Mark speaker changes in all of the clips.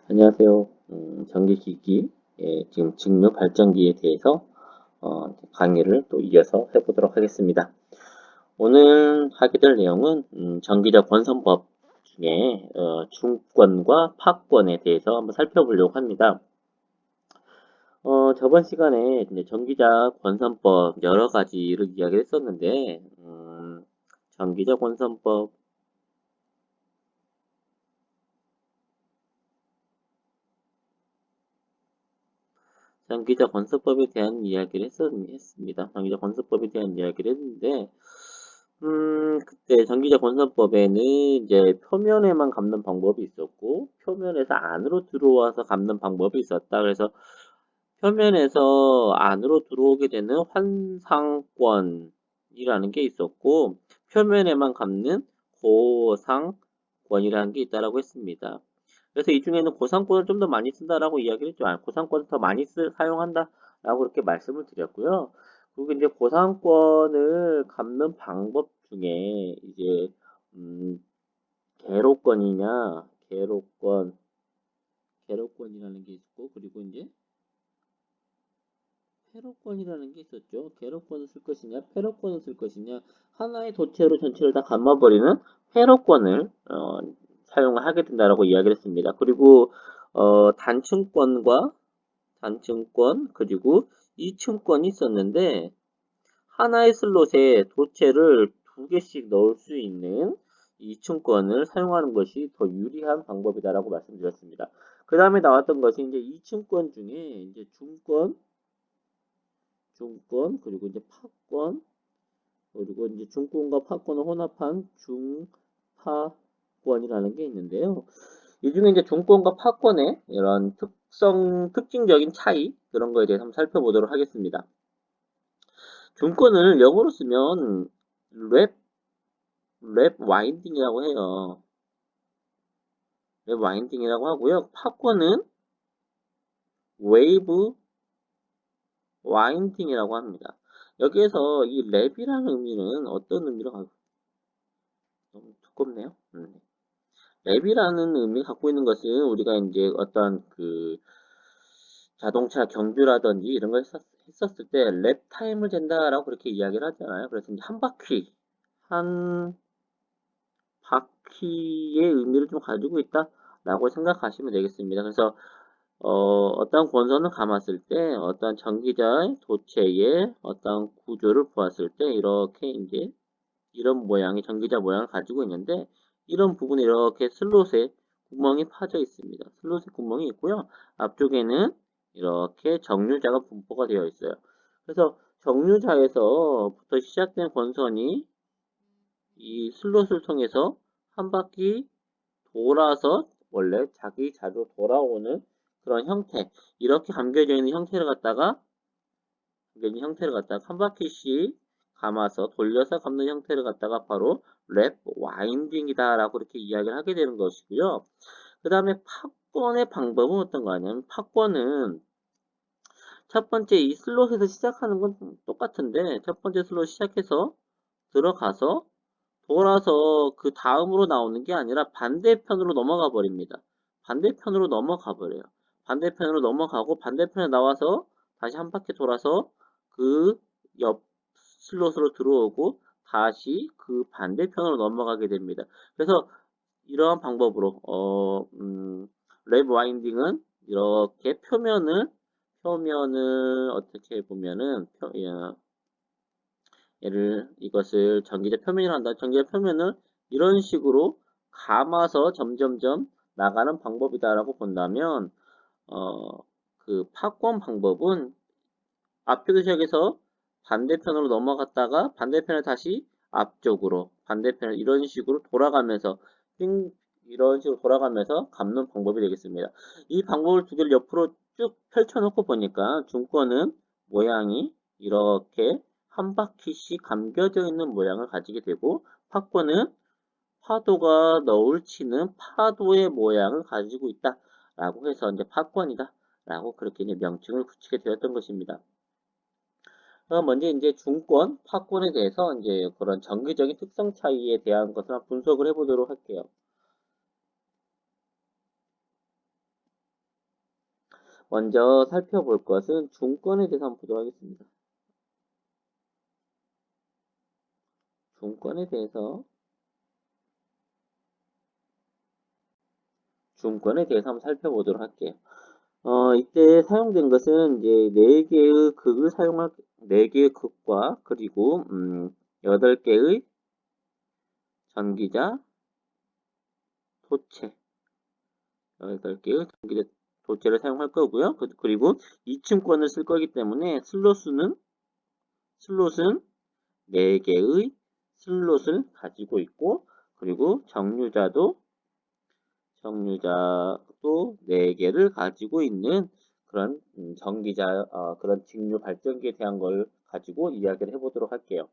Speaker 1: 안녕하세요. 전기기기, 지금 직류 발전기에 대해서 강의를 또 이어서 해보도록 하겠습니다. 오늘 하게 될 내용은 전기적 권선법 중에 중권과 파권에 대해서 한번 살펴보려고 합니다. 저번 시간에 이제 전기적 권선법 여러 가지를 이야기를 했었는데 전기적 권선법 전기적 건설법에 대한 이야기를 했습니다. 전기적 건설법에 대한 이야기를 했는데, 그때 전기적 건설법에는 이제 표면에만 감는 방법이 있었고, 표면에서 안으로 들어와서 감는 방법이 있었다. 그래서 표면에서 안으로 들어오게 되는 환상권이라는 게 있었고, 표면에만 감는 고상권이라는 게 있다라고 했습니다. 그래서 이 중에는 고상권을 좀 더 많이 쓴다라고 이야기를 했죠. 고상권을 더 많이 사용한다라고 그렇게 말씀을 드렸고요. 그리고 이제 고상권을 갚는 방법 중에 이제 개로권이냐, 개로권이라는 게 있고, 그리고 이제 패로권이라는 게 있었죠. 개로권을 쓸 것이냐, 패로권을 쓸 것이냐, 하나의 도체로 전체를 다 감아버리는 패로권을 사용을 하게 된다라고 이야기를 했습니다. 그리고 단층권 그리고 이층권이 있었는데 하나의 슬롯에 도체를 두 개씩 넣을 수 있는 이층권을 사용하는 것이 더 유리한 방법이다라고 말씀드렸습니다. 그 다음에 나왔던 것이 이제 이층권 중에 이제 중권, 그리고 이제 파권, 그리고 이제 중권과 파권을 혼합한 중파권이라는 게 있는데요. 이 중에 이제 중권과 파권의 이런 특징적인 차이, 그런 거에 대해서 한번 살펴보도록 하겠습니다. 중권을 영어로 쓰면 랩 와인딩이라고 해요. 랩 와인딩이라고 하고요. 파권은 웨이브 와인딩이라고 합니다. 여기에서 이 랩이라는 의미는 어떤 의미로 가고 너무 두껍네요. 랩이라는 의미 갖고 있는 것은 우리가 이제 어떤 그 자동차 경주라든지 이런 걸 했었을 때 랩 타임을 잰다라고 그렇게 이야기를 하잖아요. 그래서 이제 한 바퀴의 의미를 좀 가지고 있다라고 생각하시면 되겠습니다. 그래서 어떤 권선을 감았을 때 어떤 전기자의 도체의 어떤 구조를 보았을 때 이렇게 이제 이런 모양의 전기자 모양을 가지고 있는데 이런 부분에 이렇게 슬롯에 구멍이 파져 있습니다. 슬롯에 구멍이 있고요. 앞쪽에는 이렇게 정류자가 분포가 되어 있어요. 그래서 정류자에서부터 시작된 권선이 이 슬롯을 통해서 한 바퀴 돌아서 원래 자기 자리로 돌아오는 그런 형태, 이렇게 감겨져 있는 형태를 갖다가 한 바퀴씩 감아서 돌려서 감는 형태를 갖다가 바로 랩 와인딩이다라고 이렇게 이야기를 하게 되는 것이고요. 그 다음에 팝권의 방법은 어떤 거 아니냐면 팝권은 첫 번째 이 슬롯에서 시작하는 건 똑같은데 첫 번째 슬롯 시작해서 들어가서 돌아서 그 다음으로 나오는 게 아니라 반대편으로 넘어가 버립니다. 반대편으로 넘어가 버려요. 반대편으로 넘어가고 반대편에 나와서 다시 한 바퀴 돌아서 그 옆 슬롯으로 들어오고 다시 그 반대편으로 넘어가게 됩니다. 그래서 이러한 방법으로 랩 와인딩은 이렇게 표면을 어떻게 보면은 이것을 전기적 표면이라 한다. 전기적 표면을 이런 식으로 감아서 점점점 나가는 방법이다라고 본다면 그 팝권 방법은 앞쪽에 시작해서 반대편으로 넘어갔다가 반대편에 다시 앞쪽으로 반대편을 이런 식으로 돌아가면서 이런 식으로 돌아가면서 감는 방법이 되겠습니다. 이 방법을 두 개를 옆으로 쭉 펼쳐놓고 보니까 중권은 모양이 이렇게 한 바퀴씩 감겨져 있는 모양을 가지게 되고 팝권은 파도가 너울 치는 파도의 모양을 가지고 있다라고 해서 이제 팝권이다라고 그렇게 이제 명칭을 붙이게 되었던 것입니다. 먼저 이제 중권, 파권에 대해서 이제 그런 정기적인 특성 차이에 대한 것을 분석을 해보도록 할게요. 먼저 살펴볼 것은 중권에 대해서 한번 보도록 하겠습니다. 중권에 대해서 한번 살펴보도록 할게요. 이때 사용된 것은 이제 4개의 극을 사용할, 4개의 극과 그리고 8개의 전기자 토체, 8개의 전기자 도체를 사용할 거고요. 그리고 2층권을 쓸 거기 때문에 슬롯은 4개의 슬롯을 가지고 있고, 그리고 정류자도 4개를 가지고 있는 그런 그런 직류 발전기에 대한 걸 가지고 이야기를 해보도록 할게요.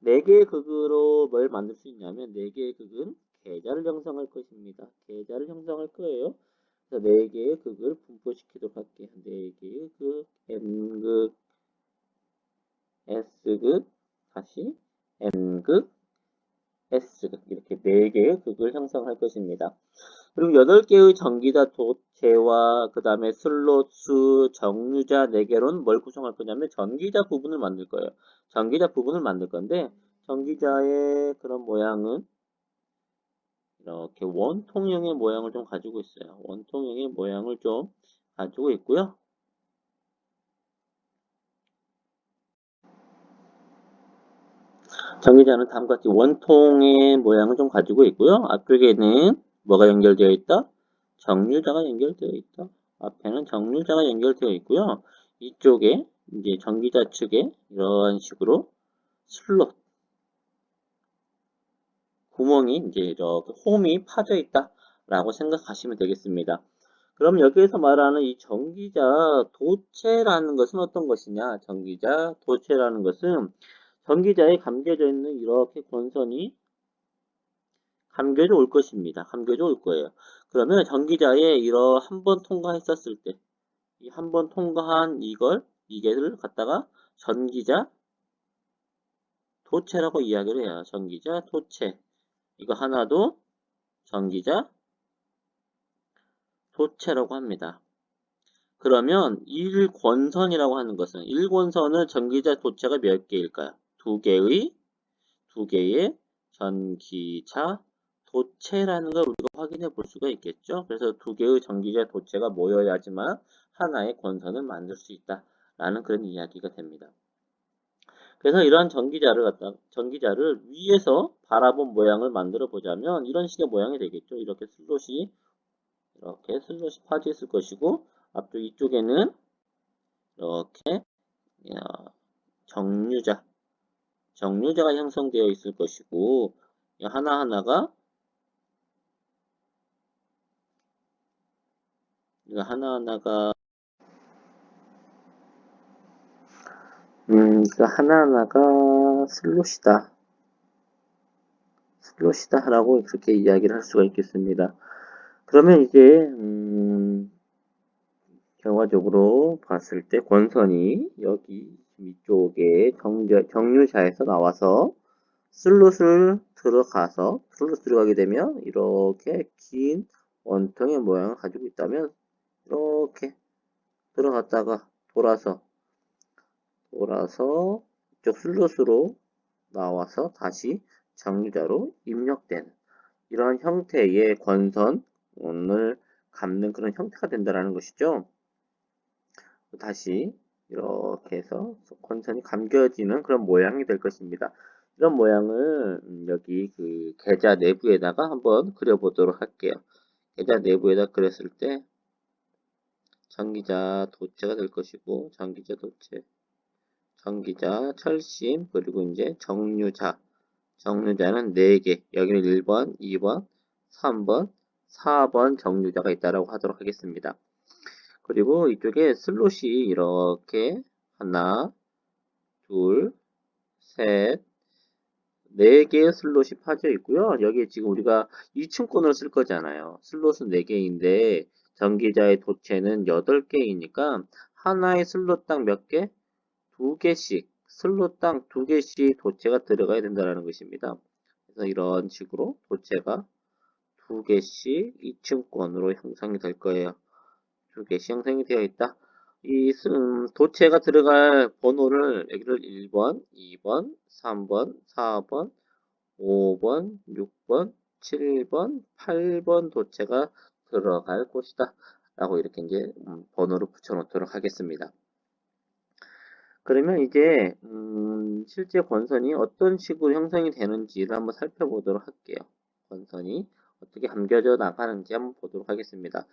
Speaker 1: 4개의 극으로 뭘 만들 수 있냐면 4개의 극은 계좌를 형성할 것입니다. 계좌를 형성할 거예요. 그래서 4개의 극을 분포시키도록 할게요. 4개의 극, N극, S극, 다시 N극, S극, 이렇게 4개의 극을 형성할 것입니다. 그리고 8개의 전기자 도체와 그 다음에 슬롯 수, 정류자 4개로는 뭘 구성할 거냐면 전기자 부분을 만들 거예요. 전기자 부분을 만들 건데, 전기자의 그런 모양은 이렇게 원통형의 모양을 좀 가지고 있어요. 원통형의 모양을 좀 가지고 있고요. 전기자는 다음과 같이 원통의 모양을 좀 가지고 있고요. 앞쪽에는 뭐가 연결되어 있다? 정류자가 연결되어 있다. 앞에는 정류자가 연결되어 있고요. 이쪽에 이제 전기자 측에 이런 식으로 슬롯 구멍이 이제 이렇게 홈이 파져 있다라고 생각하시면 되겠습니다. 그럼 여기에서 말하는 이 전기자 도체라는 것은 어떤 것이냐? 전기자 도체라는 것은 전기자에 감겨져 있는 이렇게 권선이 감겨져 올 것입니다. 감겨져 올 거예요. 그러면 전기자에 이러 한 번 통과했었을 때, 이 한 번 통과한 이게를 갖다가 전기자 도체라고 이야기를 해요. 전기자 도체. 이거 하나도 전기자 도체라고 합니다. 그러면 1권선이라고 하는 것은 1권선은 전기자 도체가 몇 개일까요? 2개의 전기자 도체라는 걸 우리가 확인해 볼 수가 있겠죠. 그래서 2개의 전기자 도체가 모여야지만 하나의 권선을 만들 수 있다라는 그런 이야기가 됩니다. 그래서 이러한 전기자를 위에서 바라본 모양을 만들어 보자면 이런 식의 모양이 되겠죠. 이렇게 슬롯이 파져 있을 것이고, 앞쪽 이쪽에는 이렇게 정류자가 형성되어 있을 것이고, 하나하나가 슬롯이다 라고 그렇게 이야기를 할 수가 있겠습니다. 그러면 이제 결과적으로 봤을 때 권선이 여기 이쪽에 정류자에서 나와서 슬롯을 들어가게 되면 이렇게 긴 원통의 모양을 가지고 있다면 이렇게 들어갔다가 돌아서 이쪽 슬롯으로 나와서 다시 정류자로 입력되는 이러한 형태의 권선을 감는 그런 형태가 된다는 것이죠. 다시 이렇게 해서 권선이 감겨지는 그런 모양이 될 것입니다. 이런 모양을 여기 그 계좌 내부에다가 한번 그려보도록 할게요. 계좌 내부에다 그렸을 때 전기자 도체가 될 것이고, 전기자 도체, 전기자 철심, 그리고 이제 정류자는 4개, 여기는 1번, 2번, 3번, 4번 정류자가 있다라고 하도록 하겠습니다. 그리고 이쪽에 슬롯이 이렇게 하나, 둘, 셋, 4개의 슬롯이 파져 있고요. 여기에 지금 우리가 2층권을 쓸 거잖아요. 슬롯은 4개인데 전기자의 도체는 8개이니까 하나의 슬롯당 몇 개? 2개씩, 슬롯당 2개씩 도체가 들어가야 된다는 것입니다. 그래서 이런 식으로 도체가 2개씩 2층권으로 형성이 될 거예요. 두 개씩 형성이 되어 있다. 도체가 들어갈 번호를 여기를 1번, 2번, 3번, 4번, 5번, 6번, 7번, 8번 도체가 들어갈 곳이다. 라고 이렇게 이제 번호를 붙여놓도록 하겠습니다. 그러면 이제 실제 권선이 어떤 식으로 형성이 되는지를 한번 살펴보도록 할게요. 권선이 어떻게 감겨져 나가는지 한번 보도록 하겠습니다.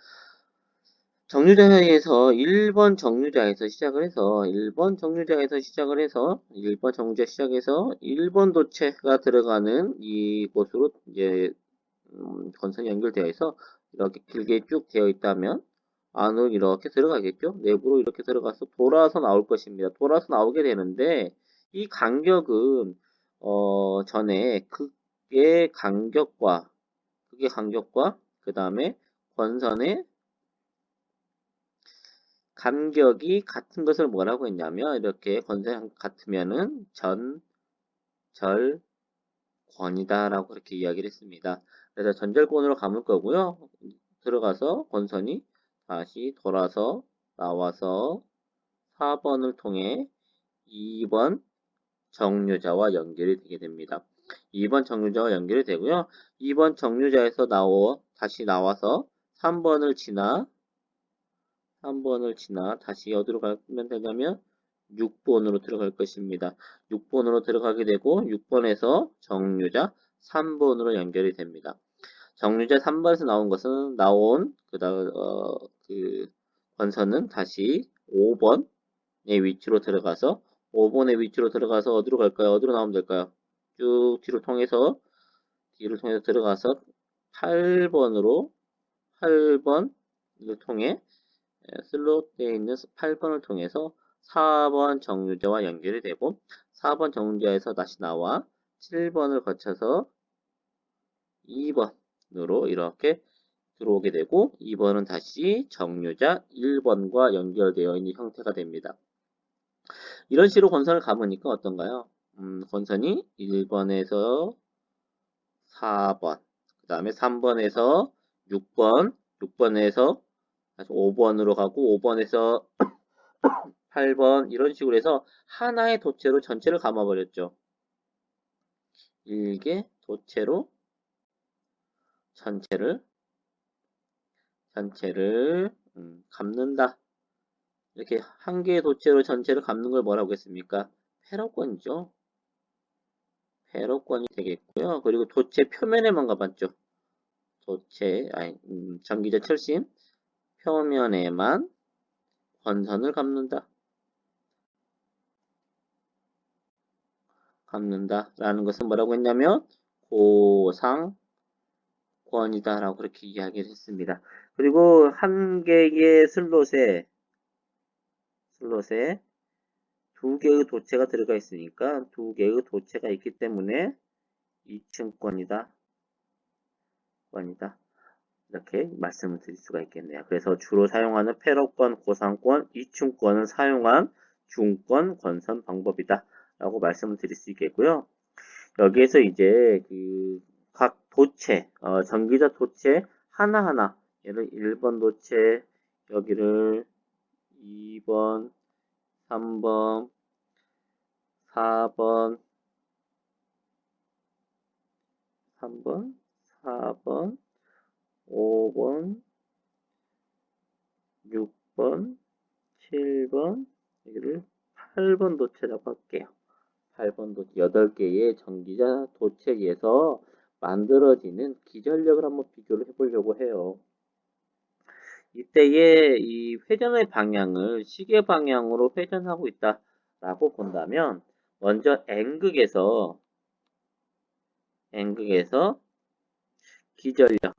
Speaker 1: 정류자에서 1번 정류자에서 시작을 해서 1번 정류자 시작해서 1번 도체가 들어가는 이곳으로 이제 건선이 연결되어 있어 이렇게 길게 쭉 되어 있다면 안으로 이렇게 들어가겠죠. 내부로 이렇게 들어가서 돌아서 나올 것입니다. 돌아서 나오게 되는데 이 간격은 전에 극의 간격과 그 다음에 권선의 간격이 같은 것을 뭐라고 했냐면 이렇게 권선이 같으면은 전절권이다라고 이렇게 이야기를 했습니다. 그래서 전절권으로 감을 거고요. 들어가서 권선이 다시 돌아서 나와서 4번을 통해 2번 정류자와 연결이 되게 됩니다. 2번 정류자와 연결이 되고요. 2번 정류자에서 다시 나와서 3번을 지나 다시 어디로 가면 되냐면 6번으로 들어갈 것입니다. 6번으로 들어가게 되고 6번에서 정류자 3번으로 연결이 됩니다. 정류자 3번에서 나온 그 권선은 다시 5번의 위치로 들어가서 어디로 갈까요? 어디로 나오면 될까요? 쭉 뒤를 통해서 들어가서 8번을 통해 슬롯되어 있는 8번을 통해서 4번 정류자와 연결이 되고 4번 정류자에서 다시 나와 7번을 거쳐서 2번으로 이렇게 들어오게 되고 2번은 다시 정류자 1번과 연결되어 있는 형태가 됩니다. 이런 식으로 권선을 감으니까 어떤가요? 권선이 1번에서 4번, 그 다음에 3번에서 6번, 6번에서 다시 5번으로 가고 5번에서 8번 이런 식으로 해서 하나의 도체로 전체를 감아버렸죠. 일개 도체로 전체를 감는다. 이렇게 한 개의 도체로 전체를 감는 걸 뭐라고 했습니까? 회로권이죠. 회로권이 되겠고요. 그리고 도체 표면에만 감았죠. 전기자 철심 표면에만 권선을 감는다. 라는 것은 뭐라고 했냐면 고상권이다 라고 그렇게 이야기를 했습니다. 그리고 한 개의 슬롯에 두 개의 도체가 들어가 있으니까 두 개의 도체가 있기 때문에 2층권이다. 이렇게 말씀을 드릴 수가 있겠네요. 그래서 주로 사용하는 패러권, 고상권, 이충권은 사용한 중권 권선 방법이다. 라고 말씀을 드릴 수 있겠고요. 여기에서 이제 각 도체, 전기자 도체 하나하나, 예를 1번 도체, 여기를 2번, 3번, 4번, 5번, 6번, 7번, 여기를 8번 도체라고 할게요. 8번 도체, 8개의 전기자 도체에서 만들어지는 기전력을 한번 비교를 해보려고 해요. 이때의 이 회전의 방향을 시계 방향으로 회전하고 있다라고 본다면 먼저 N극에서 기전력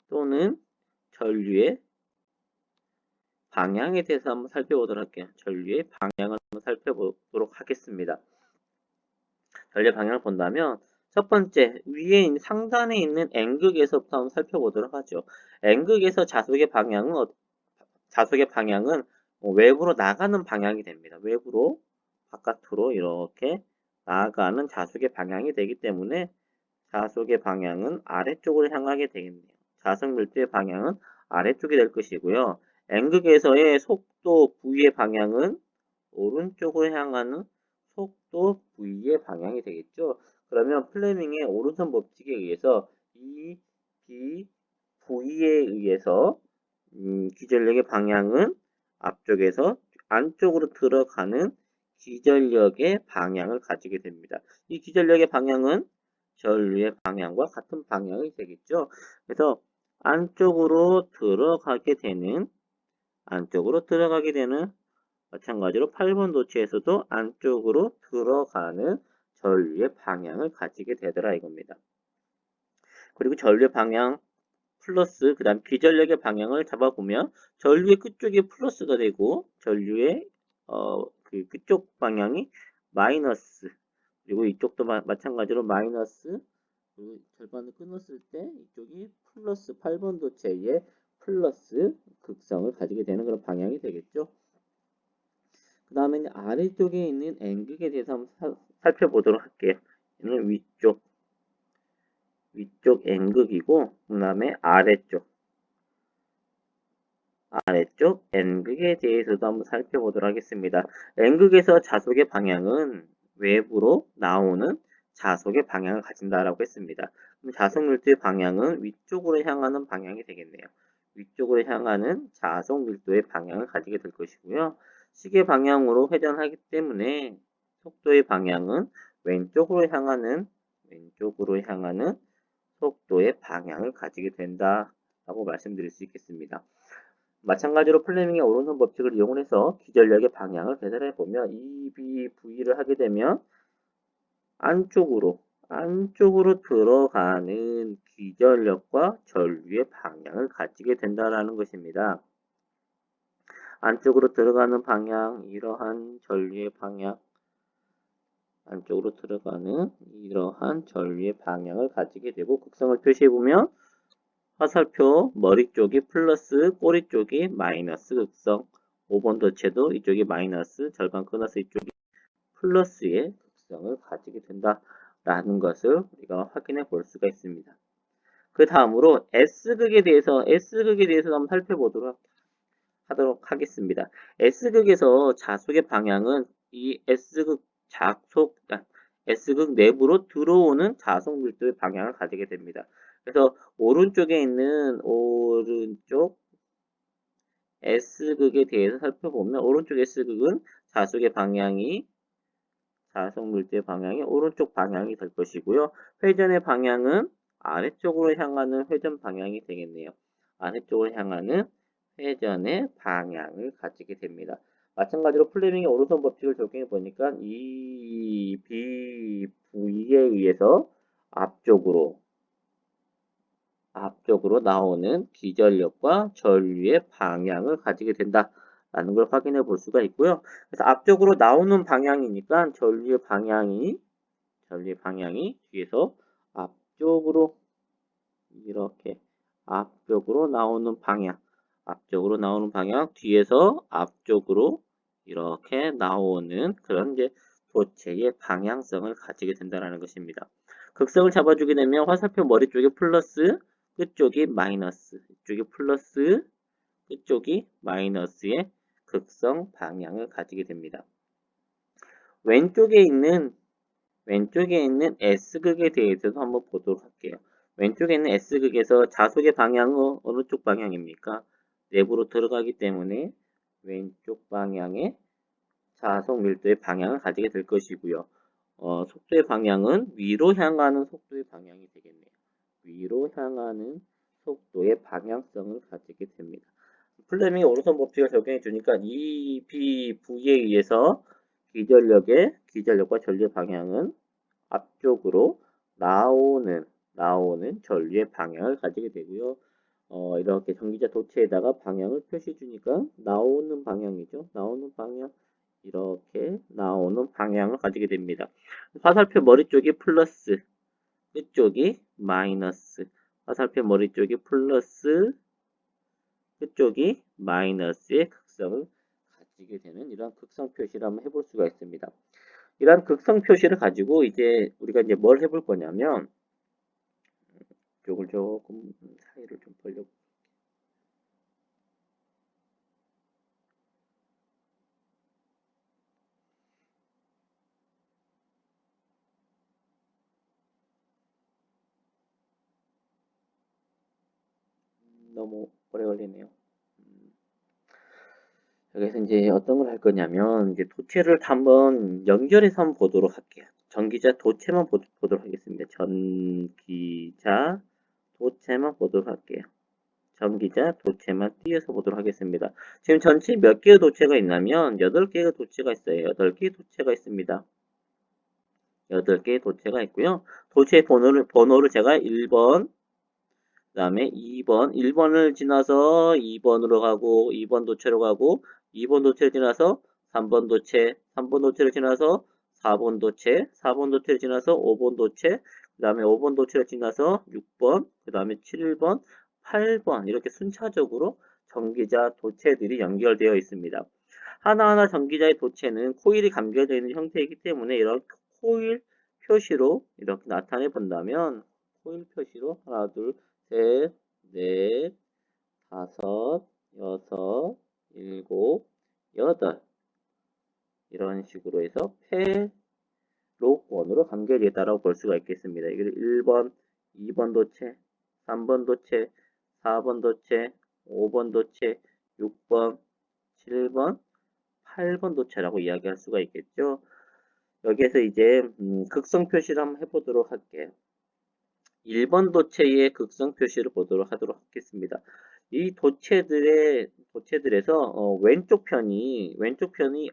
Speaker 1: 또는 전류의 방향에 대해서 한번 살펴보도록 할게요. 전류의 방향을 한번 살펴보도록 하겠습니다. 전류의 방향을 본다면 첫 번째 위에 상단에 있는 N극에서부터 한번 살펴보도록 하죠. N극에서 자속의 방향은 외부로 나가는 방향이 됩니다. 외부로 바깥으로 이렇게 나가는 자속의 방향이 되기 때문에 자속의 방향은 아래쪽으로 향하게 되겠네요. 자속 밀도의 방향은 아래쪽이 될 것이고요. N극에서의 속도 V의 방향은 오른쪽으로 향하는 속도 V의 방향이 되겠죠. 그러면 플레밍의 오른손 법칙에 의해서 이 B, V에 의해서 기전력의 방향은 앞쪽에서 안쪽으로 들어가는 기전력의 방향을 가지게 됩니다. 이 기전력의 방향은 전류의 방향과 같은 방향이 되겠죠. 그래서 안쪽으로 들어가게 되는 마찬가지로 8번 도체에서도 안쪽으로 들어가는 전류의 방향을 가지게 되더라 이겁니다. 그리고 전류의 방향 플러스 그 다음 기전력의 방향을 잡아보면 전류의 끝쪽이 플러스가 되고 전류의 끝쪽 방향이 마이너스, 그리고 이쪽도 마찬가지로 마이너스, 그리고 절반을 끊었을 때 이쪽이 플러스 8번 도체의 플러스 극성을 가지게 되는 그런 방향이 되겠죠. 그 다음에 아래쪽에 있는 N극에 대해서 한번 살펴보도록 할게요. 얘는 위쪽 N극이고, 그 다음에 아래쪽 N극에 대해서도 한번 살펴보도록 하겠습니다. N극에서 자속의 방향은 외부로 나오는 자속의 방향을 가진다라고 했습니다. 그럼 자속 밀도의 방향은 위쪽으로 향하는 방향이 되겠네요. 위쪽으로 향하는 자속 밀도의 방향을 가지게 될 것이고요. 시계 방향으로 회전하기 때문에 속도의 방향은 왼쪽으로 향하는 속도의 방향을 가지게 된다라고 말씀드릴 수 있겠습니다. 마찬가지로 플레밍의 오른손 법칙을 이용해서 기전력의 방향을 계산해 보면 EBV를 하게 되면 안쪽으로 들어가는 기전력과 전류의 방향을 가지게 된다라는 것입니다. 안쪽으로 들어가는 방향, 이러한 전류의 방향, 안쪽으로 들어가는 이러한 전류의 방향을 가지게 되고, 극성을 표시해 보면 화살표 머리 쪽이 플러스, 꼬리 쪽이 마이너스 극성, 5번 도체도 이쪽이 마이너스, 절반 끊어서 이쪽이 플러스의 극성을 가지게 된다라는 것을 우리가 확인해 볼 수가 있습니다. 그 다음으로 S극에 대해서 한번 살펴보도록 하겠습니다. S극에서 자속의 방향은 이 S극 내부로 들어오는 자속 밀도의 방향을 가지게 됩니다. 그래서 오른쪽에 있는 S극에 대해서 살펴보면 오른쪽 S극은 자속 밀도의 방향이 오른쪽 방향이 될 것이고요. 회전의 방향은 아래쪽으로 향하는 회전 방향이 되겠네요. 아래쪽으로 향하는 회전의 방향을 가지게 됩니다. 마찬가지로 플레밍의 오른손 법칙을 적용해 보니까 이 BV에 의해서 앞쪽으로 나오는 기전력과 전류의 방향을 가지게 된다라는 걸 확인해 볼 수가 있고요. 그래서 앞쪽으로 나오는 방향이니까 전류의 방향이 뒤에서 앞쪽으로 이렇게 앞쪽으로 나오는 방향, 뒤에서 앞쪽으로 이렇게 나오는 그런 이제 도체의 방향성을 가지게 된다는 것입니다. 극성을 잡아주게 되면 화살표 머리 쪽이 플러스, 끝쪽이 마이너스, 이쪽이 플러스, 끝쪽이 마이너스의 극성 방향을 가지게 됩니다. 왼쪽에 있는 S극에 대해서도 한번 보도록 할게요. 왼쪽에 있는 S극에서 자속의 방향은 어느 쪽 방향입니까? 내부로 들어가기 때문에 왼쪽 방향의 자속 밀도의 방향을 가지게 될 것이고요. 속도의 방향은 위로 향하는 속도의 방향이 되겠네요. 위로 향하는 속도의 방향성을 가지게 됩니다. 플레밍의 오른손 법칙을 적용해 주니까 EBV에 의해서 기전력과 전류의 방향은 앞쪽으로 나오는 전류의 방향을 가지게 되고요. 이렇게 전기자 도체에다가 방향을 표시해 주니까 나오는 방향이죠. 이렇게 나오는 방향을 가지게 됩니다. 화살표 머리 쪽이 플러스, 끝쪽이 마이너스. 화살표 머리 쪽이 플러스, 끝쪽이 마이너스의 극성을 가지게 되는 이런 극성 표시를 한번 해볼 수가 있습니다. 이런 극성 표시를 가지고 이제 우리가 이제 뭘 해볼 거냐면 이쪽을 조금 사이를 좀 벌려 너무 오래 걸리네요. 여기서 이제 어떤 걸 할 거냐면 이제 도체를 한번 연결해서 한번 보도록 할게요. 전기자 도체만 보도록 하겠습니다. 전기자 도체만 보도록 할게요. 전기자 도체만 띄어서 보도록 하겠습니다. 지금 전체 몇 개의 도체가 있냐면 8개의 도체가 있어요. 8개의 도체가 있습니다. 8개의 도체가 있고요. 도체 번호를 제가 1번, 그 다음에 2번, 1번을 지나서 2번으로 가고, 2번 도체로 가고, 2번 도체를 지나서 3번 도체, 3번 도체를 지나서 4번 도체, 4번 도체를 지나서 5번 도체, 그 다음에 5번 도체를 지나서 6번, 그 다음에 7번, 8번, 이렇게 순차적으로 전기자 도체들이 연결되어 있습니다. 하나하나 전기자의 도체는 코일이 감겨져 있는 형태이기 때문에 이런 코일 표시로 이렇게 나타내 본다면, 코일 표시로 하나, 둘, 셋, 넷, 다섯, 여섯, 일곱, 여덟, 이런 식으로 해서 패로권으로 감겨져 있다고 볼 수가 있겠습니다. 이걸 1번, 2번 도체, 3번 도체, 4번 도체, 5번 도체, 6번, 7번, 8번 도체라고 이야기할 수가 있겠죠. 여기에서 이제 극성 표시를 한번 해보도록 할게요. 1번 도체의 극성 표시를 보도록 하도록 하겠습니다. 이 도체들에서 왼쪽 편이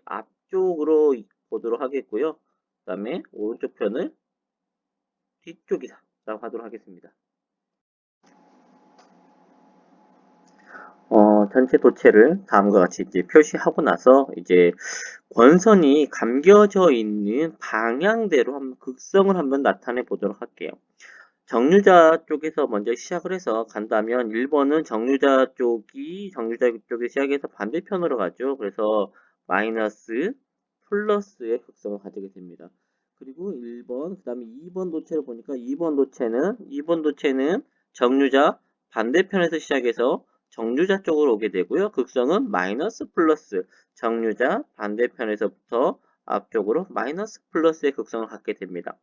Speaker 1: 앞쪽으로 보도록 하겠고요. 그 다음에 오른쪽 편을 뒤쪽이라고 하도록 하겠습니다. 전체 도체를 다음과 같이 이제 표시하고 나서 이제 권선이 감겨져 있는 방향대로 한번 극성을 한번 나타내 보도록 할게요. 정류자 쪽에서 먼저 시작을 해서 간다면 1번은 정류자 쪽이 시작해서 반대편으로 가죠. 그래서 마이너스, 플러스의 극성을 가지게 됩니다. 그리고 1번, 그 다음에 2번 도체를 보니까 2번 도체는 정류자 반대편에서 시작해서 정류자 쪽으로 오게 되고요. 극성은 마이너스, 플러스, 정류자 반대편에서부터 앞쪽으로 마이너스, 플러스의 극성을 갖게 됩니다.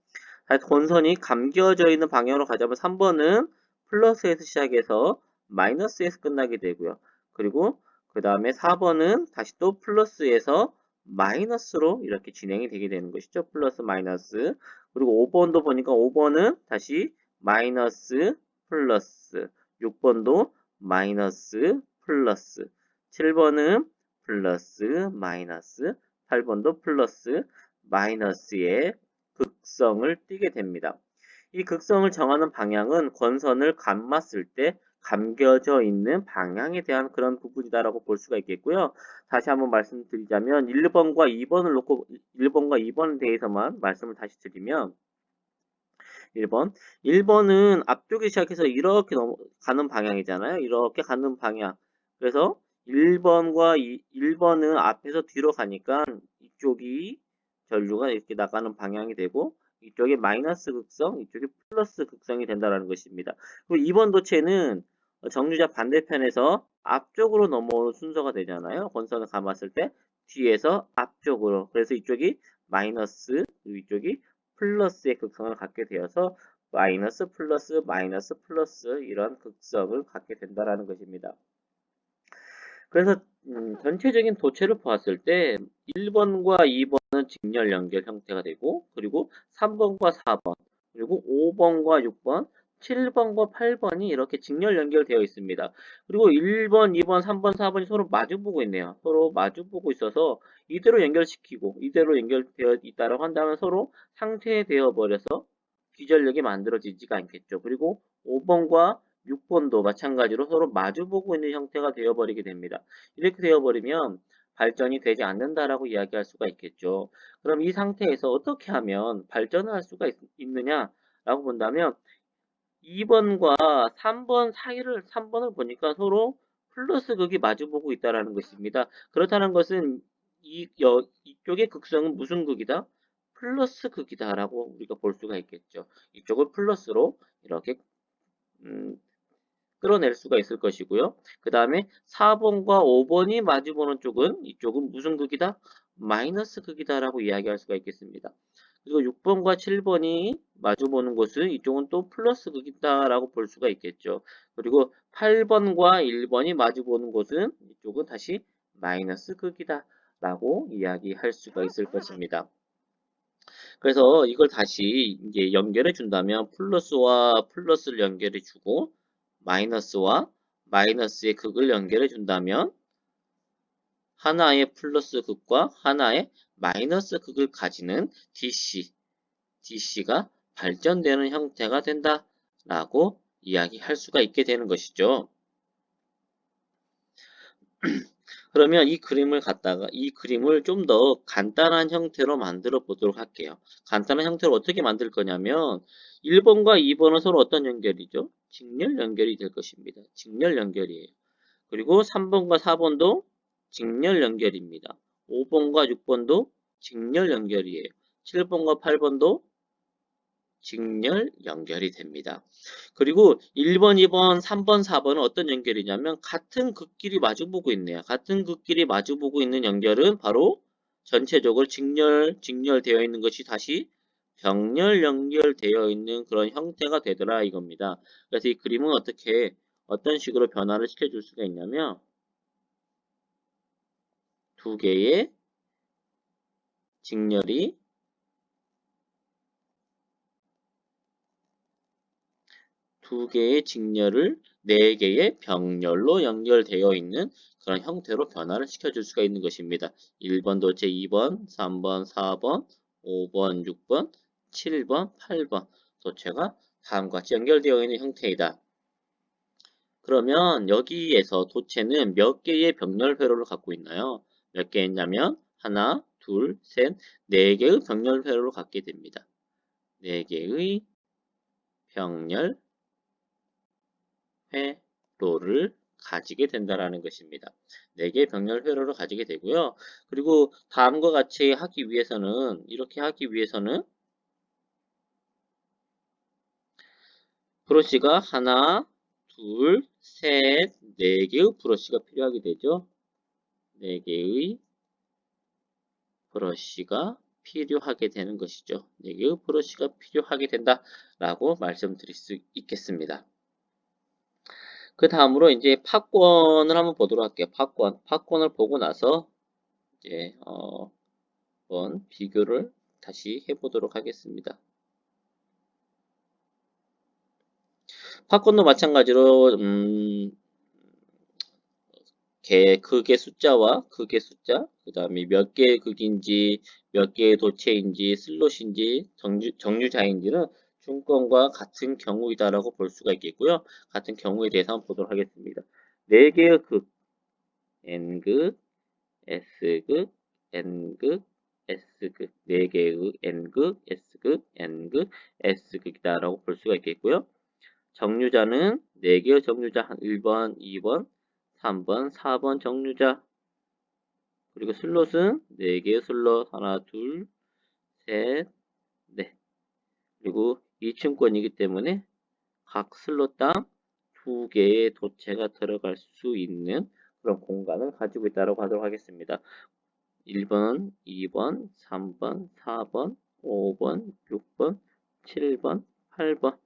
Speaker 1: 권선이 감겨져 있는 방향으로 가자면 3번은 플러스에서 시작해서 마이너스에서 끝나게 되고요. 그리고 그 다음에 4번은 다시 또 플러스에서 마이너스로 이렇게 진행이 되게 되는 것이죠. 플러스 마이너스. 그리고 5번도 보니까 5번은 다시 마이너스 플러스, 6번도 마이너스 플러스, 7번은 플러스 마이너스, 8번도 플러스 마이너스의 극성을 띠게 됩니다. 이 극성을 정하는 방향은 권선을 감았을 때 감겨져 있는 방향에 대한 그런 부분이다라고 볼 수가 있겠고요. 다시 한번 말씀드리자면 1번과 2번을 놓고 1번과 2번에 대해서만 말씀을 다시 드리면 1번은 앞쪽에 시작해서 이렇게 가는 방향이잖아요. 이렇게 가는 방향. 그래서 1번은 앞에서 뒤로 가니까 이쪽이 전류가 이렇게 나가는 방향이 되고 이쪽에 마이너스 극성, 이쪽에 플러스 극성이 된다는 것입니다. 그리고 2번 도체는 정류자 반대편에서 앞쪽으로 넘어오는 순서가 되잖아요. 권선을 감았을 때 뒤에서 앞쪽으로. 그래서 이쪽이 마이너스, 그리고 이쪽이 플러스의 극성을 갖게 되어서 마이너스 플러스 마이너스 플러스 이런 극성을 갖게 된다는 것입니다. 그래서 전체적인 도체를 보았을 때 1번과 2번은 직렬 연결 형태가 되고 그리고 3번과 4번 그리고 5번과 6번 7번과 8번이 이렇게 직렬 연결되어 있습니다. 그리고 1번, 2번, 3번, 4번이 서로 마주보고 있네요. 서로 마주보고 있어서 이대로 연결시키고 이대로 연결되어 있다고 한다면 서로 상쇄되어 버려서 기전력이 만들어지지가 않겠죠. 그리고 5번과 6번도 마찬가지로 서로 마주보고 있는 형태가 되어버리게 됩니다. 이렇게 되어버리면 발전이 되지 않는다라고 이야기할 수가 있겠죠. 그럼 이 상태에서 어떻게 하면 발전을 할 수가 있느냐라고 본다면 2번과 3번을 보니까 서로 플러스 극이 마주보고 있다라는 것입니다. 그렇다는 것은 이쪽의 극성은 무슨 극이다? 플러스 극이다라고 우리가 볼 수가 있겠죠. 이쪽을 플러스로 이렇게 끌어낼 수가 있을 것이고요. 그 다음에 4번과 5번이 마주보는 쪽은 이쪽은 무슨 극이다? 마이너스 극이다라고 이야기할 수가 있겠습니다. 그리고 6번과 7번이 마주보는 곳은 이쪽은 또 플러스 극이다라고 볼 수가 있겠죠. 그리고 8번과 1번이 마주보는 곳은 이쪽은 다시 마이너스 극이다라고 이야기할 수가 있을 것입니다. 그래서 이걸 다시 이제 연결해 준다면 플러스와 플러스를 연결해 주고 마이너스와 마이너스의 극을 연결해 준다면 하나의 플러스 극과 하나의 마이너스 극을 가지는 DC가 발전되는 형태가 된다라고 이야기할 수가 있게 되는 것이죠. 그러면 이 그림을 갖다가 이 그림을 좀 더 간단한 형태로 만들어 보도록 할게요. 간단한 형태로 어떻게 만들 거냐면 1번과 2번은 서로 어떤 연결이죠? 직렬 연결이 될 것입니다. 직렬 연결이에요. 그리고 3번과 4번도 직렬 연결입니다. 5번과 6번도 직렬 연결이에요. 7번과 8번도 직렬 연결이 됩니다. 그리고 1번, 2번, 3번, 4번은 어떤 연결이냐면 같은 극끼리 마주보고 있네요. 같은 극끼리 마주보고 있는 연결은 바로 전체적으로 직렬되어 있는 것이 다시 병렬 연결되어 있는 그런 형태가 되더라 이겁니다. 그래서 이 그림은 어떤 식으로 변화를 시켜줄 수가 있냐면 두 개의 직렬이 두 개의 직렬을 네 개의 병렬로 연결되어 있는 그런 형태로 변화를 시켜줄 수가 있는 것입니다. 1번 도체 2번, 3번, 4번, 5번, 6번, 7번, 8번 도체가 다음과 같이 연결되어 있는 형태이다. 그러면 여기에서 도체는 몇 개의 병렬 회로를 갖고 있나요? 몇 개 있냐면 하나, 둘, 셋, 네 개의 병렬 회로를 갖게 됩니다. 네 개의 병렬 회로를 가지게 된다라는 것입니다. 4개의 병렬 회로를 가지게 되고요. 그리고 다음과 같이 하기 위해서는 이렇게 하기 위해서는 브러쉬가 하나, 둘, 셋, 4개의 브러쉬가 필요하게 되죠. 4개의 브러쉬가 필요하게 되는 것이죠. 4개의 브러쉬가 필요하게 된다라고 말씀드릴 수 있겠습니다. 그 다음으로 이제 팝권을 한번 보도록 할게요. 팝권을 보고 나서 이제 한번 비교를 다시 해보도록 하겠습니다. 팝권도 마찬가지로 극의 숫자와 극의 숫자, 그 다음에 몇 개의 극인지, 몇 개의 도체인지, 슬롯인지, 정류자인지는 중권과 같은 경우이다라고 볼 수가 있겠고요. 같은 경우에 대해서 한번 보도록 하겠습니다. 4개의 극, N극, S극, N극, S극, 4개의 N극, S극, N극, S극이다라고 볼 수가 있겠고요. 정류자는 4개의 정류자 1번, 2번, 3번, 4번 정류자 그리고 슬롯은 4개의 슬롯 하나, 둘, 셋, 넷 그리고 2층권이기 때문에 각 슬롯당 2개의 도체가 들어갈 수 있는 그런 공간을 가지고 있다고 하도록 하겠습니다. 1번, 2번, 3번, 4번, 5번, 6번, 7번, 8번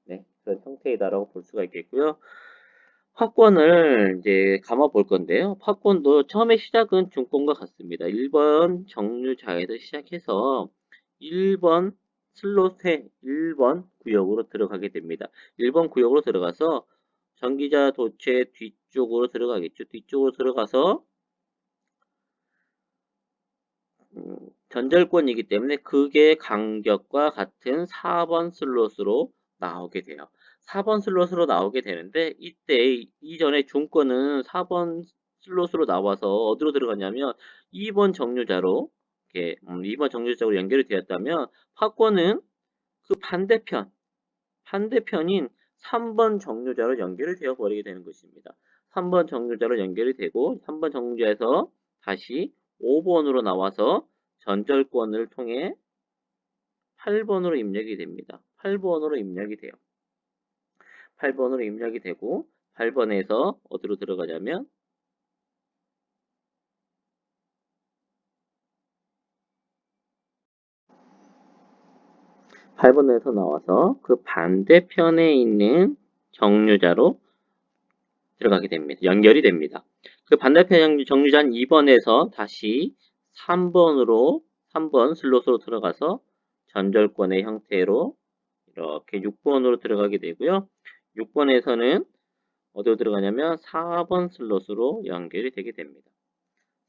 Speaker 1: 네, 그런 형태이다라고 볼 수가 있겠고요. 팝권을 이제 감아 볼 건데요. 팝권도 처음에 시작은 중권과 같습니다. 1번 정류자에서 시작해서 1번 슬롯에 1번 구역으로 들어가게 됩니다. 1번 구역으로 들어가서 전기자 도체 뒤쪽으로 들어가겠죠. 뒤쪽으로 들어가서 전절권이기 때문에 극의 간격과 같은 4번 슬롯으로 나오게 돼요. 4번 슬롯으로 나오게 되는데 이때 이전에 중권은 4번 슬롯으로 나와서 어디로 들어가냐면 2번 정류자로 이렇게 2번 정류자로 연결이 되었다면 팝권은 그 반대편인 3번 정류자로 연결이 되어 버리게 되는 것입니다. 3번 정류자로 연결이 되고 3번 정류자에서 다시 5번으로 나와서 전절권을 통해 8번으로 입력이 됩니다. 8번으로 입력이 돼요. 8번으로 입력이 되고 8번에서 어디로 들어가냐면 8번에서 나와서 그 반대편에 있는 정류자로 들어가게 됩니다. 연결이 됩니다. 그 반대편 정류자는 2번에서 다시 3번 슬롯으로 들어가서 전절권의 형태로 이렇게 6번으로 들어가게 되고요. 6번에서는 어디로 들어가냐면 4번 슬롯으로 연결이 되게 됩니다.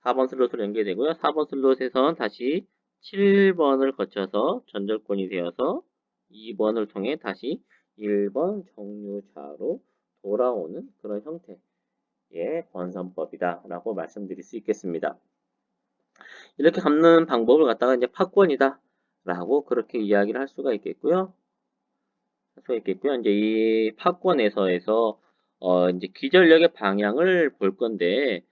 Speaker 1: 4번 슬롯으로 연결되고요. 4번 슬롯에선 다시 7번을 거쳐서 전절권이 되어서 2번을 통해 다시 1번 정류자로 돌아오는 그런 형태의 권선법이다 라고 말씀드릴 수 있겠습니다. 이렇게 갚는 방법을 갖다가 이제 파권이다 라고 그렇게 이야기를 할 수가 있겠고요. 이제 이 파권에서에서 이제 기전력의 방향을 볼 건데,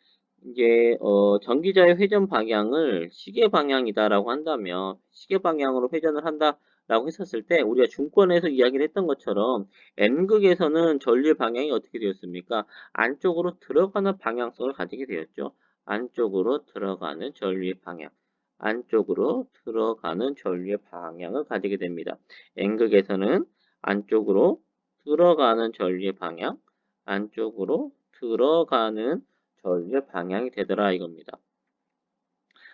Speaker 1: 이제 전기자의 회전 방향을 시계 방향이다라고 한다면 시계 방향으로 회전을 한다라고 했었을 때 우리가 중권에서 이야기를 했던 것처럼 N극에서는 전류의 방향이 어떻게 되었습니까? 안쪽으로 들어가는 방향성을 가지게 되었죠. 안쪽으로 들어가는 전류의 방향. 안쪽으로 들어가는 전류의 방향을 가지게 됩니다. N극에서는 안쪽으로 들어가는 전류의 방향, 안쪽으로 들어가는 전류의 방향이 되더라 이겁니다.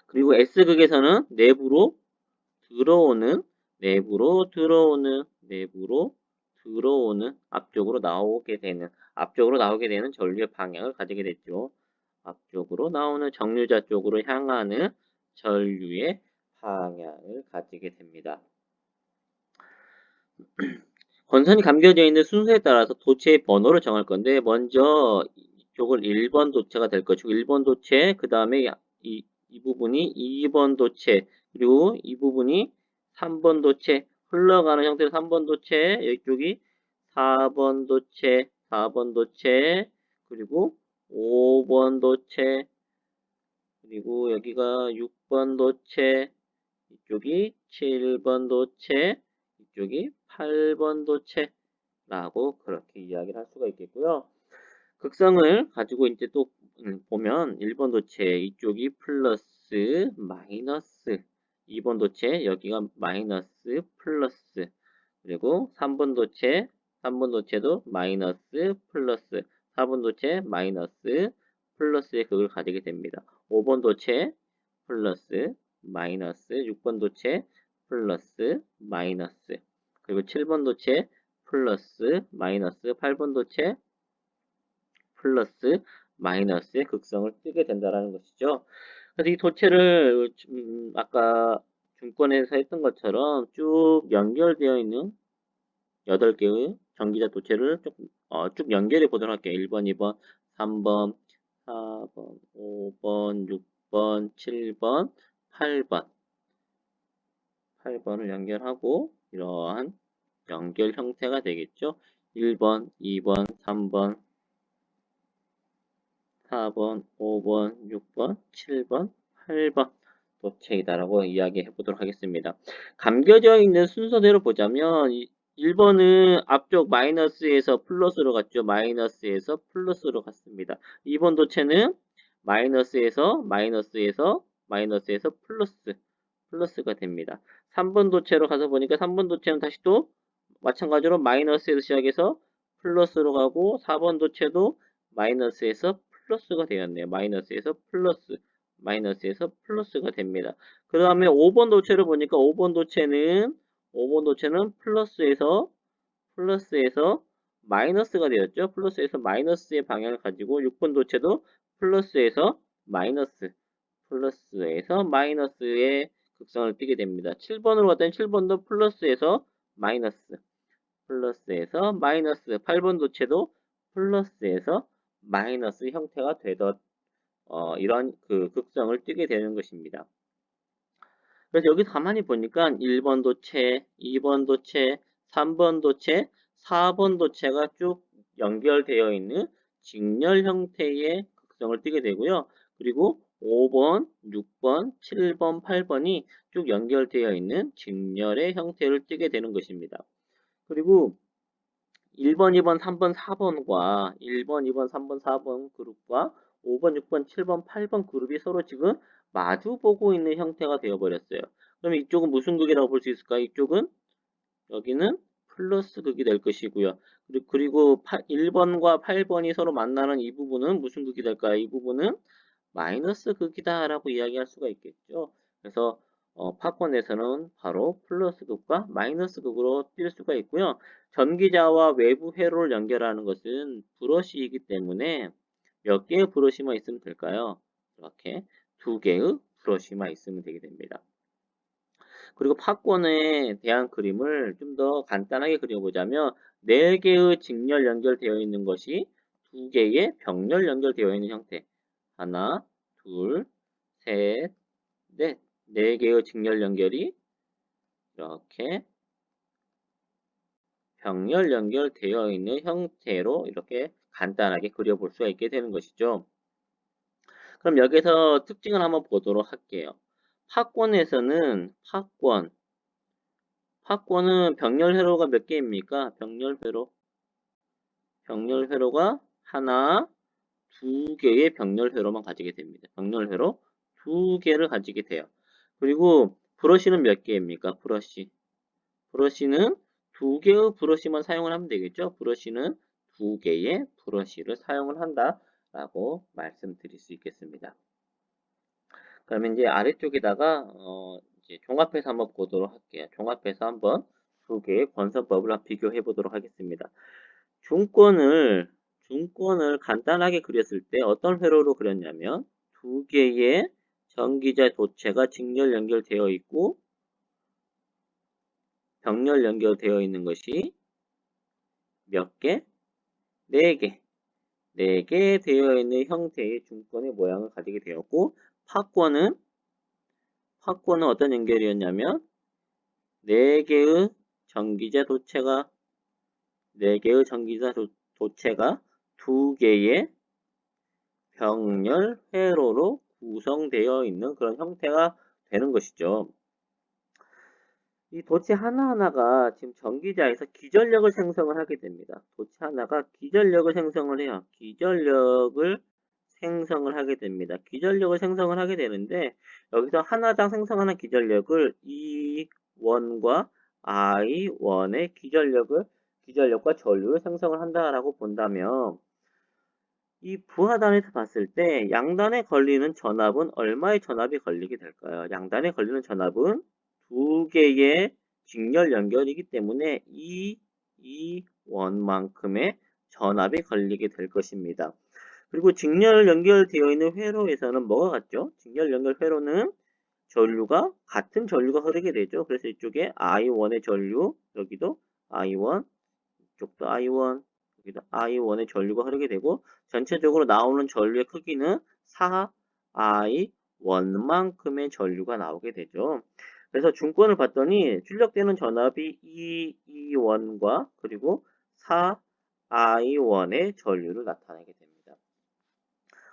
Speaker 1: 그리고 S극에서는 내부로 들어오는, 앞쪽으로 나오게 되는 전류의 방향을 가지게 됐죠. 앞쪽으로 나오는 정류자 쪽으로 향하는 전류의 방향을 가지게 됩니다. 권선이 감겨져 있는 순서에 따라서 도체의 번호를 정할 건데 먼저 이쪽을 1번 도체가 될 것이고 1번 도체 그 다음에 이 부분이 2번 도체 그리고 이 부분이 3번 도체 흘러가는 형태로 3번 도체 이쪽이 4번 도체 그리고 5번 도체 그리고 여기가 6번 도체 이쪽이 7번 도체 이쪽이 8번 도체라고 그렇게 이야기를 할 수가 있겠고요. 극성을 가지고 이제 또 보면 1번 도체 이쪽이 플러스 마이너스 2번 도체 여기가 마이너스 플러스 그리고 3번 도체도 마이너스 플러스 4번 도체 마이너스 플러스의 극을 가지게 됩니다. 5번 도체 플러스 마이너스 6번 도체 플러스 마이너스 그리고 7번 도체 플러스 마이너스 8번 도체 플러스 마이너스의 극성을 띠게 된다는 것이죠. 그래서 이 도체를 아까 중권에서 했던 것처럼 쭉 연결되어 있는 8개의 전기자 도체를 쭉 연결해 보도록 할게요. 1번, 2번, 3번, 4번, 5번, 6번, 7번, 8번. 8번을 연결하고 이러한 연결 형태가 되겠죠. 1번, 2번, 3번, 4번, 5번, 6번, 7번, 8번 도체이다라고 이야기해 보도록 하겠습니다. 감겨져 있는 순서대로 보자면 1번은 앞쪽 마이너스에서 플러스로 갔죠. 마이너스에서 플러스로 갔습니다. 2번 도체는 마이너스에서 플러스가 됩니다. 3번 도체로 가서 보니까 3번 도체는 다시 또 마찬가지로 마이너스에서 시작해서 플러스로 가고 4번 도체도 마이너스에서 플러스가 되었네요. 마이너스에서 플러스가 됩니다. 그 다음에 5번 도체를 보니까 5번 도체는 플러스에서 마이너스가 되었죠. 플러스에서 마이너스의 방향을 가지고 6번 도체도 플러스에서 마이너스의 극성을 띠게 됩니다. 7번으로 갔더니 7번도 플러스에서 마이너스 8번 도체도 플러스에서 마이너스 형태가 되던 이런 그 극성을 띠게 되는 것입니다. 그래서 여기 가만히 보니까 1번 도체, 2번 도체, 3번 도체, 4번 도체가 쭉 연결되어 있는 직렬 형태의 극성을 띠게 되고요. 그리고 5번, 6번, 7번, 8번이 쭉 연결되어 있는 직렬의 형태를 띠게 되는 것입니다. 그리고 1번, 2번, 3번, 4번과 1번, 2번, 3번, 4번 그룹과 5번, 6번, 7번, 8번 그룹이 서로 지금 마주 보고 있는 형태가 되어버렸어요. 그럼 이쪽은 무슨 극이라고 볼 수 있을까요? 이쪽은 여기는 플러스 극이 될 것이고요. 그리고 1번과 8번이 서로 만나는 이 부분은 무슨 극이 될까요? 이 부분은 마이너스 극이다 라고 이야기할 수가 있겠죠. 그래서 팝콘에서는 바로 플러스 극과 마이너스 극으로 뛸 수가 있고요. 전기자와 외부 회로를 연결하는 것은 브러쉬이기 때문에 몇 개의 브러쉬만 있으면 될까요? 이렇게 두 개의 브러쉬만 있으면 되게 됩니다. 그리고 팝콘에 대한 그림을 좀 더 간단하게 그려보자면 4개의 직렬 연결되어 있는 것이 2개의 병렬 연결되어 있는 형태. 하나, 둘, 셋, 넷. 4개의 직렬 연결이 이렇게 병렬 연결되어 있는 형태로 이렇게 간단하게 그려볼 수가 있게 되는 것이죠. 그럼 여기서 특징을 한번 보도록 할게요. 팝콘은 병렬 회로가 몇 개입니까? 병렬 회로가 하나, 두 개의 병렬 회로만 가지게 됩니다. 병렬 회로 두 개를 가지게 돼요. 그리고 브러쉬는 몇 개입니까? 브러쉬는 두 개의 브러쉬만 사용을 하면 되겠죠? 브러쉬는 두 개의 브러쉬를 사용을 한다라고 말씀드릴 수 있겠습니다. 그러면 이제 아래쪽에다가 이제 종합해서 한번 보도록 할게요. 종합해서 한번 두 개의 권선법을 한번 비교해 보도록 하겠습니다. 중권을 간단하게 그렸을 때 어떤 회로로 그렸냐면 두 개의 전기자 도체가 직렬 연결되어 있고 병렬 연결되어 있는 것이 몇 개? 4개. 4개 되어 있는 형태의 중권의 모양을 가지게 되었고 팝권은 어떤 연결이었냐면 4개의 전기자 도체가 4개의 전기자 도체가 2개의 병렬 회로로 구성되어 있는 그런 형태가 되는 것이죠. 이 도체 하나하나가 지금 전기자에서 기전력을 생성을 하게 됩니다. 도체 하나가 기전력을 생성을 해요. 기전력을 생성을 하게 됩니다. 기전력을 생성을 하게 되는데 여기서 하나당 생성하는 기전력을 E1과 I1의 기전력과 전류를 생성을 한다라고 본다면 이 부하단에서 봤을 때 양단에 걸리는 전압은 얼마의 전압이 걸리게 될까요? 양단에 걸리는 전압은 두 개의 직렬 연결이기 때문에 E1만큼의 전압이 걸리게 될 것입니다. 그리고 직렬 연결되어 있는 회로에서는 뭐가 같죠? 직렬 연결 회로는 같은 전류가 흐르게 되죠. 그래서 이쪽에 I1의 전류, 여기도 I1, 이쪽도 I1, 여기도 I1의 전류가 흐르게 되고 전체적으로 나오는 전류의 크기는 4I1만큼의 전류가 나오게 되죠. 그래서 중권을 봤더니 출력되는 전압이 E1과 그리고 4I1의 전류를 나타내게 됩니다.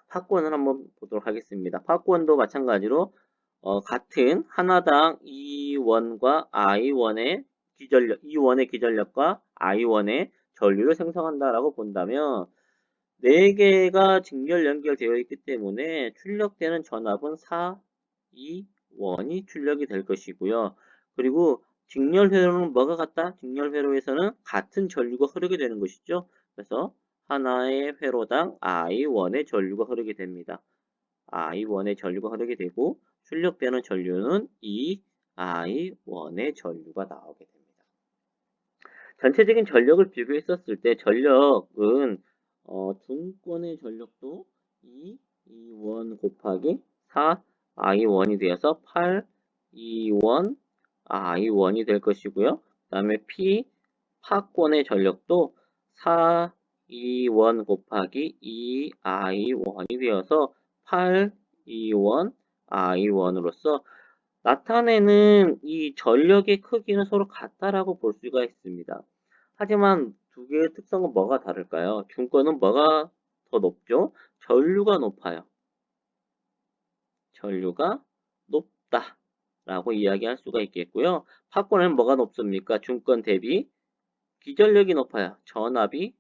Speaker 1: 팝권을 한번 보도록 하겠습니다. 팝권도 마찬가지로 같은 하나당 E1과 I1의 기전력과 I1의 전류를 생성한다라고 본다면 4개가 직렬 연결되어 있기 때문에 출력되는 전압은 4E1이 출력이 될 것이고요. 그리고 직렬 회로는 뭐가 같다? 직렬 회로에서는 같은 전류가 흐르게 되는 것이죠. 그래서 하나의 회로당 I1의 전류가 흐르게 됩니다. I1의 전류가 흐르게 되고 출력되는 전류는 이 I1의 전류가 나오게 됩니다. 전체적인 전력을 비교했었을 때 전력은 중권의 전력도 E1 곱하기 4I1이 되어서 8E1 I1이 될 것이고요. 그 다음에 팝권의 전력도 4E1 곱하기 2I1이 되어서 8E1 I1으로서 나타내는 이 전력의 크기는 서로 같다라고 볼 수가 있습니다. 하지만 두 개의 특성은 뭐가 다를까요? 중권은 뭐가 더 높죠? 전류가 높아요. 전류가 높다 라고 이야기할 수가 있겠고요. 팝권은 뭐가 높습니까? 중권 대비 기전력이 높아요. 전압이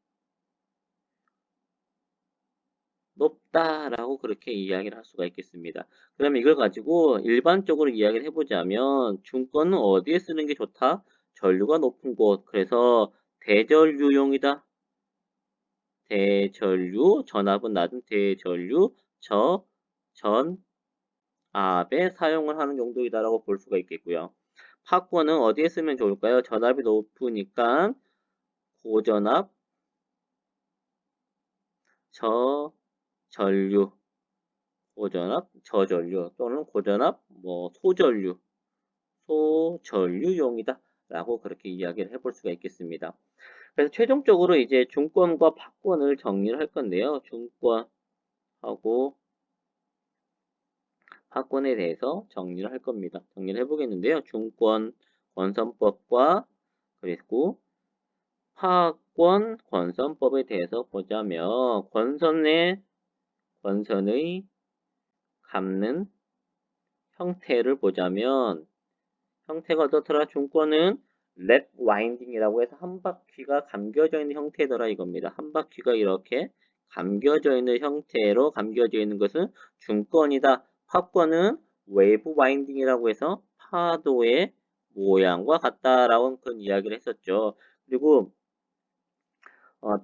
Speaker 1: 높다라고 그렇게 이야기를 할 수가 있겠습니다. 그럼 이걸 가지고 일반적으로 이야기를 해보자면 중권은 어디에 쓰는 게 좋다? 전류가 높은 곳. 그래서 대전류용이다. 대전류, 전압은 낮은 대전류, 전압에 사용을 하는 용도이다라고 볼 수가 있겠고요. 팝권은 어디에 쓰면 좋을까요? 전압이 높으니까 고전압, 저전류, 고전압, 저전류 또는 고전압, 소전류용이다 라고 그렇게 이야기를 해볼 수가 있겠습니다. 그래서 최종적으로 이제 중권과 파권을 정리를 할 건데요. 중권하고 파권에 대해서 정리를 할 겁니다. 정리를 해보겠는데요. 중권 권선법과 그리고 파권 권선법에 대해서 보자면 권선의 갚는 형태를 보자면 형태가 어떻더라? 중권은 랩 와인딩이라고 해서 한 바퀴가 감겨져 있는 형태더라 이겁니다. 한 바퀴가 이렇게 감겨져 있는 형태로 감겨져 있는 것은 중권이다. 팝권은 웨이브 와인딩이라고 해서 파도의 모양과 같다라고 그런 이야기를 했었죠. 그리고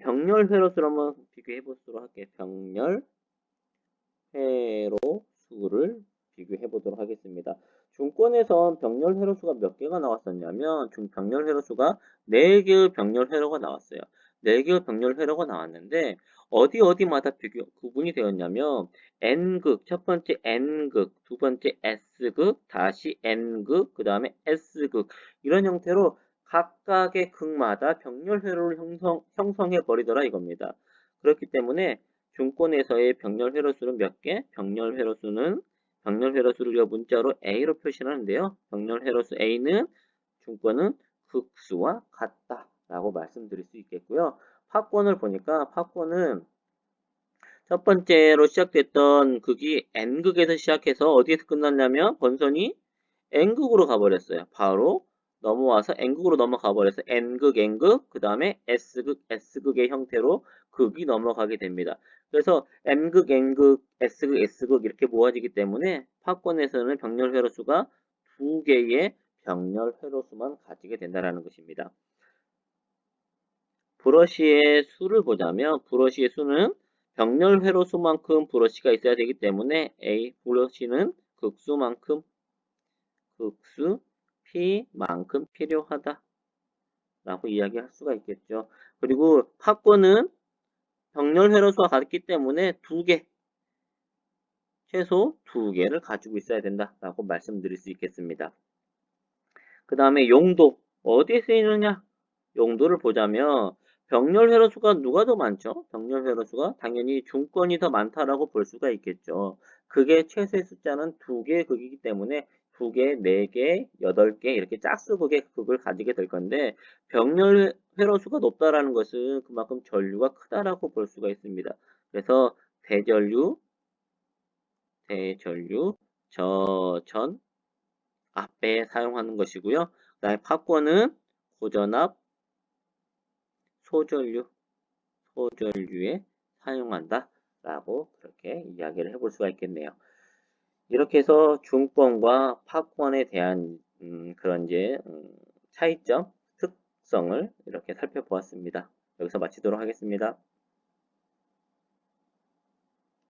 Speaker 1: 병렬 회로수를 한번 비교해 보도록 할게요. 병렬 회로수를 비교해 보도록 하겠습니다. 중권에선 병렬 회로수가 몇 개가 나왔었냐면 병렬 회로수가 4개의 병렬 회로가 나왔어요. 4개의 병렬 회로가 나왔는데 어디마다 구분이 되었냐면 N극, 첫 번째 N극, 두 번째 S극, 다시 N극, 그 다음에 S극 이런 형태로 각각의 극마다 병렬 회로를 형성해 버리더라 이겁니다. 그렇기 때문에 중권에서의 병렬 회로수는 몇 개? 병렬 회로수를 우리가 문자로 A로 표시하는데요. 병렬 회로수 A는 중권은 극수와 같다라고 말씀드릴 수 있겠고요. 파권을 보니까 파권은 첫 번째로 시작됐던 극이 N극에서 시작해서 어디에서 끝났냐면 권선이 N극으로 가버렸어요. 바로 넘어와서 N극으로 넘어가 버려서 N극, 그 다음에 S극의 형태로 극이 넘어가게 됩니다. 그래서 N극, N극, S극 이렇게 모아지기 때문에 파권에서는 병렬 회로수가 2개의 병렬 회로수만 가지게 된다는 것입니다. 브러쉬의 수를 보자면 브러쉬의 수는 병렬 회로수만큼 브러쉬가 있어야 되기 때문에 브러쉬는 극수 P만큼 필요하다 라고 이야기할 수가 있겠죠. 그리고 팝권은 병렬 회로수와 같기 때문에 최소 2개를 가지고 있어야 된다라고 말씀드릴 수 있겠습니다. 그 다음에 용도, 어디에 쓰이느냐? 용도를 보자면 병렬 회로수가 누가 더 많죠? 병렬 회로수가 당연히 중권이 더 많다라고 볼 수가 있겠죠. 그게 최소의 숫자는 2개의 극이기 때문에 2개, 4개, 8개 이렇게 짝수극의 극을 가지게 될 건데 병렬 회로수가 높다라는 것은 그만큼 전류가 크다라고 볼 수가 있습니다. 그래서 대전류, 저전, 앞에 사용하는 것이고요. 그 다음에 팝권은 고전압, 소전류에 사용한다 라고 그렇게 이야기를 해볼 수가 있겠네요. 이렇게 해서 중권과 파권에 대한 그런 차이점, 특성을 이렇게 살펴보았습니다. 여기서 마치도록 하겠습니다.